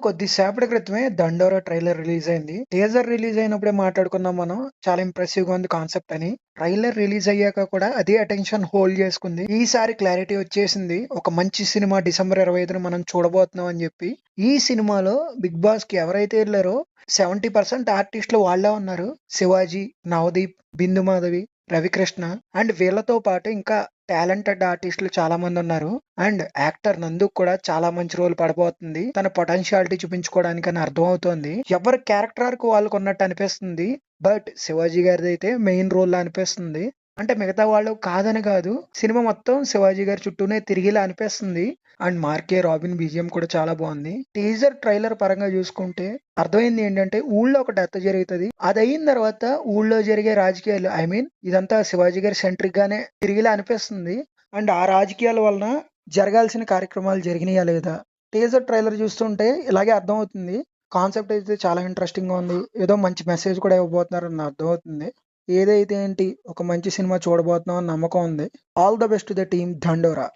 కొద్దిసేపటి క్రితమే 'దండోరా' ట్రైలర్ రిలీజ్ అయింది. టీజర్ రిలీజ్ అయినప్పుడే మాట్లాడుకున్నాం మనం. చాలా ఇంప్రెసివ్‌గా ఉంది కాన్సెప్ట్ అని. ట్రైలర్ రిలీజ్ అయ్యాక కూడా అదే అటెన్షన్ హోల్డ్ చేసుకుంది. ఈసారి క్లారిటీ వచ్చేసింది. ఒక మంచి సినిమా డిసెంబర్ 25న మనం చూడబోతున్నాం అని చెప్పి. ఈ సినిమాలో 'బిగ్ బాస్‌కి' ఎవరైతే ఎళ్లారో 70% ఆర్టిస్టులు వాళ్ళే ఉన్నారు. 'శివాజీ', 'నవదీప్', 'బిందు మాధవి', 'రవికృష్ణ' అండ్ వీళ్ళతో పాటు ఇంకా టాలెంటెడ్ ఆర్టిస్టులు చాలా మంది ఉన్నారు. అండ్ యాక్టర్ నందుకు కూడా చాలా మంచి రోల్ పడబోతుంది. తన పొటెన్షియాలిటీ చూపించుకోవడానికి అని అర్థమవుతోంది. ఎవరి క్యారెక్టర్ ఆర్క్ వాళ్ళకు ఉన్నట్టు అనిపిస్తుంది. బట్ శివాజీ గారిదైతే మెయిన్ రోల్ అనిపిస్తుంది. అంటే మిగతా వాళ్ళు కాదని కాదు. సినిమా మొత్తం శివాజీ గారి చుట్టూనే తిరిగేలా అనిపిస్తుంది. అండ్ మార్కే రాబిన్ బీజిఎం కూడా చాలా బాగుంది. టీజర్ ట్రైలర్ పరంగా చూసుకుంటే అర్థమైంది ఏంటంటే ఊళ్ళో ఒక డెత్ జరుగుతుంది. అది అయిన తర్వాత ఊళ్ళో జరిగే రాజకీయాలు ఇదంతా శివాజీ గారి సెంట్రిక్ గానే తిరిగేలా అనిపిస్తుంది. అండ్ ఆ రాజకీయాల వలన జరగాల్సిన కార్యక్రమాలు జరిగినాయా లేదా? టీజర్ ట్రైలర్ చూస్తుంటే ఇలాగే అర్థమవుతుంది. కాన్సెప్ట్ అయితే చాలా ఇంట్రెస్టింగ్‌గా ఉంది. ఏదో మంచి మెసేజ్ కూడా ఇవ్వబోతున్నారని అర్థమవుతుంది. ఏదైతే ఏంటి ఒక మంచి సినిమా చూడబోతున్నాం అని నమ్మకం ఉంది. All the best to the team 'దండోరా'.